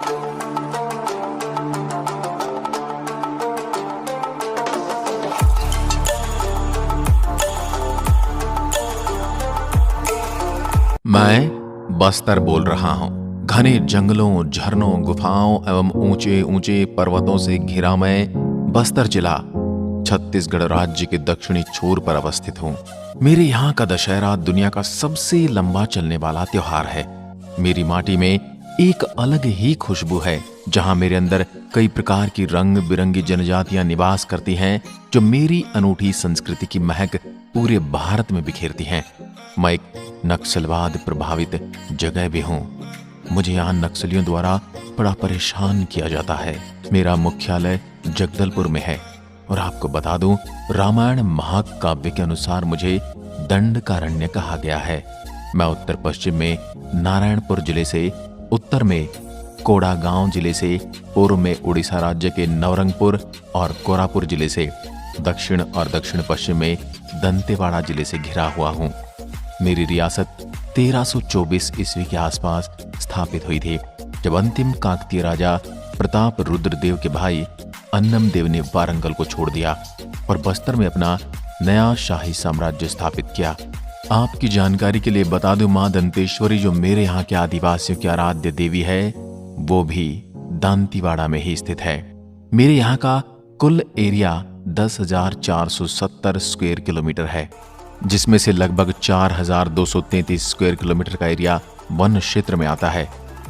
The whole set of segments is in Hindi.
मैं बस्तर बोल रहा हूँ। घने जंगलों, झरनों, गुफाओं एवं ऊंचे ऊंचे पर्वतों से घिरा मैं बस्तर जिला छत्तीसगढ़ राज्य के दक्षिणी छोर पर अवस्थित हूँ। मेरे यहाँ का दशहरा दुनिया का सबसे लंबा चलने वाला त्योहार है। मेरी माटी में एक अलग ही खुशबू है, जहाँ मेरे अंदर कई प्रकार की रंग बिरंगी जनजातियां निवास करती हैं, जो मेरी अनूठी संस्कृति की महक पूरे भारत में बिखेरती हैं। मैं एक नक्सलवाद प्रभावित जगह भी हूँ। मुझे यहाँ नक्सलियों द्वारा बड़ा परेशान किया जाता है। मेरा मुख्यालय जगदलपुर में है और आपको बता दूं, रामायण महाकाव्य के अनुसार मुझे दंडकारण्य कहा गया है। मैं उत्तर पश्चिम में नारायणपुर जिले से, उत्तर में कोड़ागांव जिले से, पूर्व में उड़ीसा राज्य के नवरंगपुर और कोरापुर जिले से, दक्षिण और दक्षिण पश्चिम में दंतेवाड़ा जिले से घिरा हुआ हूँ। मेरी रियासत 1324 ईस्वी के आसपास स्थापित हुई थी, जब अंतिम काकतीय राजा प्रताप रुद्रदेव के भाई अन्नम देव ने वारंगल को छोड़ दिया और बस्तर में अपना नया शाही साम्राज्य स्थापित किया। आपकी जानकारी के लिए बता दूं, मां दंतेश्वरी जो मेरे यहाँ के आदिवासियों की आराध्य देवी है, वो भी दांतीवाड़ा में ही स्थित है। मेरे यहाँ का कुल एरिया 10,470 स्क्वायर किलोमीटर है, जिसमें से लगभग 4,233 स्क्वायर किलोमीटर का एरिया वन क्षेत्र में आता है।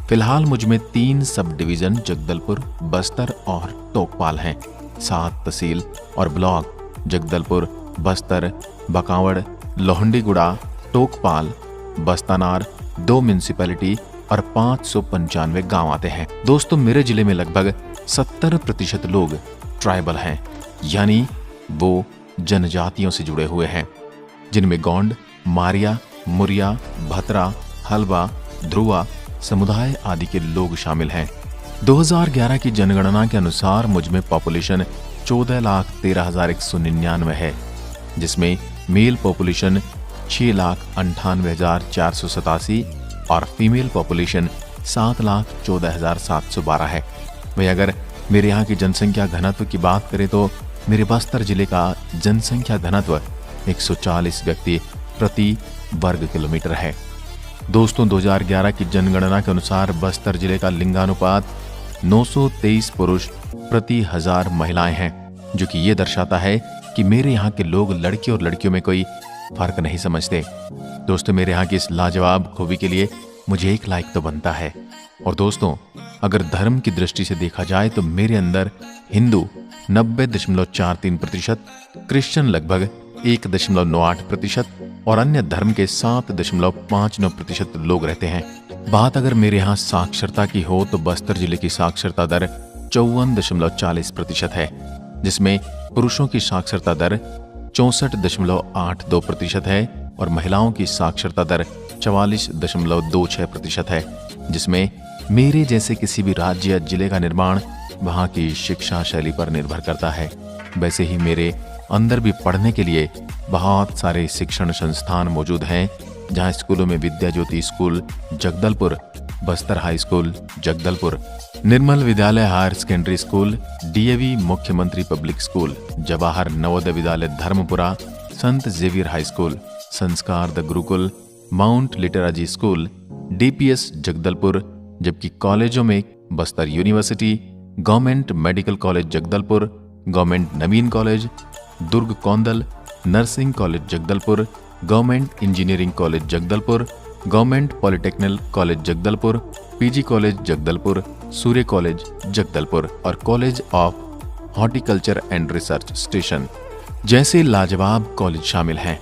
फिलहाल मुझ में 3 सब डिवीजन जगदलपुर, बस्तर और टोकपाल हैं। 7 तहसील और ब्लॉक जगदलपुर, बस्तर, बकावड़, लोहंडीगुड़ा, टोकपाल, बस्तानार, 2 म्यूनिसिपैलिटी और 595 गांव आते हैं। दोस्तों, मेरे जिले में लगभग 70% लोग ट्राइबल हैं, यानी वो जनजातियों से जुड़े हुए हैं, जिनमें गोंड, मारिया, मुरिया, भतरा, हलवा, ध्रुवा समुदाय आदि के लोग शामिल हैं। 2011 की जनगणना के अनुसार मुझ में पॉपुलेशन 14,13,199 है, जिसमें मेल पॉपुलेशन 6,98,487 और फीमेल पॉपुलेशन 7,14,712 है। वहीं अगर मेरे यहाँ की जनसंख्या घनत्व की बात करें तो मेरे बस्तर जिले का जनसंख्या घनत्व 140 व्यक्ति प्रति वर्ग किलोमीटर है। दोस्तों, 2011 की जनगणना के अनुसार बस्तर जिले का लिंगानुपात 923 पुरुष प्रति 1000 महिलाएं हैं, जो कि ये दर्शाता है कि मेरे यहाँ के लोग लड़के और लड़कियों में कोई फर्क नहीं समझते। दोस्तों, मेरे यहाँ की इस लाजवाब खूबी के लिए मुझे 1 लाइक तो बनता है। और दोस्तों, अगर धर्म की दृष्टि से देखा जाए तो मेरे अंदर हिंदू 90.43%, क्रिश्चियन लगभग 1.98% और अन्य धर्म के 7.59% लोग रहते हैं। बात अगर मेरे यहाँ साक्षरता की हो तो बस्तर जिले की साक्षरता दर 54.40% है, जिसमें पुरुषों की साक्षरता दर 64.82% है और महिलाओं की साक्षरता दर 44.26% है, जिसमें मेरे जैसे किसी भी राज्य या जिले का निर्माण वहाँ की शिक्षा शैली पर निर्भर करता है। वैसे ही मेरे अंदर भी पढ़ने के लिए बहुत सारे शिक्षण संस्थान मौजूद हैं, जहां स्कूलों में Vidya Jyoti school Jagdalpur, Bastar high school Jagdalpur, Nirmal Vidyalaya higher secondary school, DAV Mukhyamantri public school, Jawahar Navodaya Vidyalaya Dharmapura, Sant Xavier high school, Sanskar the Gurukul, Mount Litera Zee school, DPS Jagdalpur, जबकि कॉलेजों में Bastar university, government medical college Jagdalpur, government Naveen college, Durg Kondal, nursing college Jagdalpur, government engineering college Jagdalpur, government polytechnical college Jagdalpur, PG college Jagdalpur, Surya college Jagdalpur और college of horticulture and research station जैसे लाजवाब कॉलेज शामिल हैं।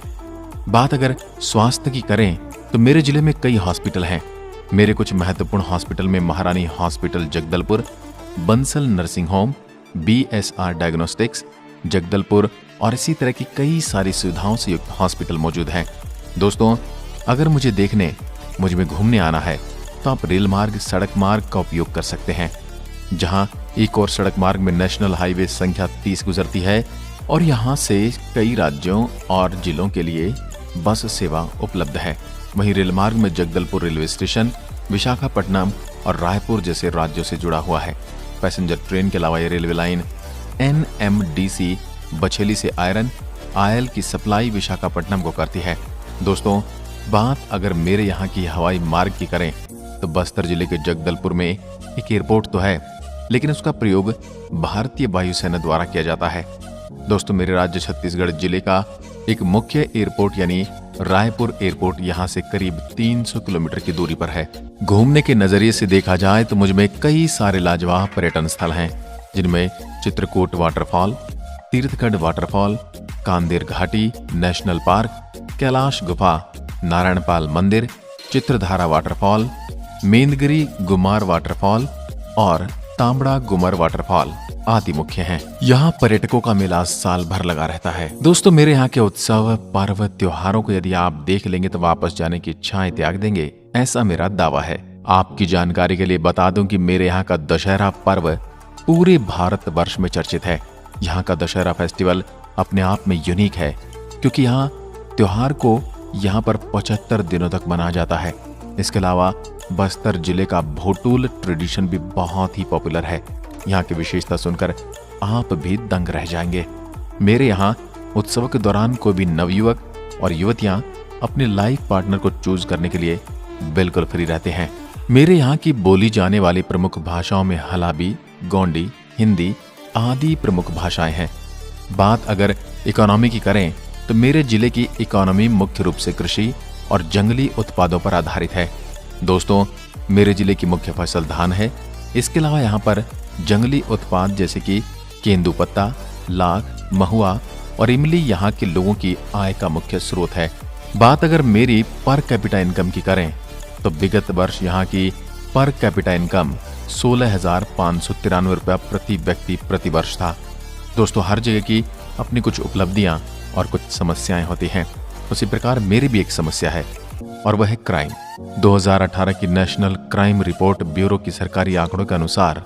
बात अगर स्वास्थ्य की करें तो मेरे जिले में कई हॉस्पिटल हैं। मेरे कुछ महत्वपूर्ण हॉस्पिटल में महारानी hospital Jagdalpur, Bansal nursing home, BSR diagnostics Jagdalpur और इसी तरह की कई सारी सुविधाओं से युक्त हॉस्पिटल मौजूद हैं। दोस्तों, अगर मुझे देखने, मुझ में घूमने आना है तो आप रेल मार्ग, सड़क मार्ग का उपयोग कर सकते हैं, जहां एक और सड़क मार्ग में नेशनल हाईवे संख्या 30 गुजरती है और यहां से कई राज्यों और जिलों के लिए बस सेवा उपलब्ध है। वहीं रेल मार्ग में जगदलपुर रेलवे स्टेशन, विशाखापट्टनम और रायपुर जैसे राज्यों से जुड़ा हुआ है। पैसेंजर ट्रेन के अलावा ये रेलवे लाइन NMDC बछेली से आयरन ऑयल की सप्लाई विशाखापट्टनम को करती है। दोस्तों, बात अगर मेरे यहाँ की हवाई मार्ग की करें तो बस्तर जिले के जगदलपुर में एक एयरपोर्ट तो है, लेकिन उसका प्रयोग भारतीय वायुसेना द्वारा किया जाता है। दोस्तों, मेरे राज्य छत्तीसगढ़ जिले का एक मुख्य एयरपोर्ट यानी रायपुर एयरपोर्ट यहाँ से करीब 300 किलोमीटर की दूरी पर है। घूमने के नजरिए से देखा जाए तो मुझ में कई सारे लाजवाब पर्यटन स्थल हैं, जिनमें चित्रकूट वाटरफॉल, तीर्थगढ़ वाटरफॉल, कांदेर घाटी नेशनल पार्क, कैलाश गुफा, नारायणपाल मंदिर, चित्रधारा वाटरफॉल, मेंदगिरी गुमार वाटरफॉल और तांबड़ा गुमर वाटरफॉल आदि मुख्य हैं। यहाँ पर्यटकों का मेला साल भर लगा रहता है। दोस्तों, मेरे यहाँ के उत्सव पर्व त्योहारों को यदि आप देख लेंगे तो वापस जाने की इच्छाएं त्याग देंगे, ऐसा मेरा दावा है। आपकी जानकारी के लिए बता दूं कि मेरे यहाँ का दशहरा पर्व पूरे भारत वर्ष में चर्चित है। यहाँ का दशहरा फेस्टिवल अपने आप में यूनिक है, क्योंकि यहाँ त्योहार को यहाँ पर 75 दिनों तक मनाया जाता है। इसके अलावा बस्तर जिले का भोटूल ट्रेडिशन भी बहुत ही पॉपुलर है। यहाँ की विशेषता सुनकर आप भी दंग रह जाएंगे। मेरे यहाँ उत्सव के दौरान कोई भी नवयुवक और युवतियां अपने लाइफ पार्टनर को चूज करने के लिए बिल्कुल फ्री रहते हैं। मेरे यहाँ की बोली जाने वाली प्रमुख भाषाओं में हलाबी, गोंडी, हिंदी आदि प्रमुख भाषाएं हैं। बात अगर इकोनॉमी की करें तो मेरे जिले की इकोनॉमी मुख्य रूप से कृषि और जंगली उत्पादों पर आधारित है। दोस्तों, मेरे जिले की मुख्य फसल धान है। इसके अलावा यहाँ पर जंगली उत्पाद जैसे कि केंदुपत्ता, लाख, महुआ और इमली यहाँ के लोगों की आय का मुख्य स्रोत है। बात अगर मेरी पर कैपिटा इनकम की करें तो विगत वर्ष यहाँ की पर कैपिटा इनकम 16,593 रुपया प्रति व्यक्ति प्रति वर्ष था। दोस्तों, हर जगह की अपनी कुछ उपलब्धियां और कुछ समस्याएं होती हैं। उसी प्रकार मेरी भी एक समस्या है और वह है क्राइम। 2018 की नेशनल क्राइम रिपोर्ट ब्यूरो की सरकारी आंकड़ों के अनुसार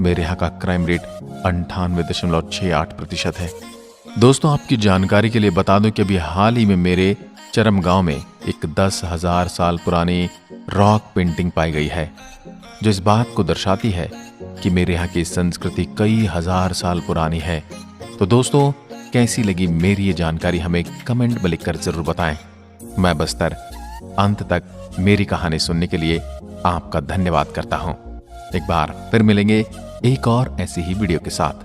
मेरे यहाँ का क्राइम रेट 98.68% है। दोस्तों, आपकी जानकारी के लिए बता दूं कि अभी हाल ही में मेरे चरम गांव में एक 10,000 साल पुरानी रॉक पेंटिंग पाई गई है, जो इस बात को दर्शाती है कि मेरे यहाँ की संस्कृति कई हजार साल पुरानी है। तो दोस्तों, कैसी लगी मेरी ये जानकारी हमें कमेंट में लिखकर जरूर बताएं। मैं बस्तर अंत तक मेरी कहानी सुनने के लिए आपका धन्यवाद करता हूं। एक बार फिर मिलेंगे एक और ऐसी ही वीडियो के साथ।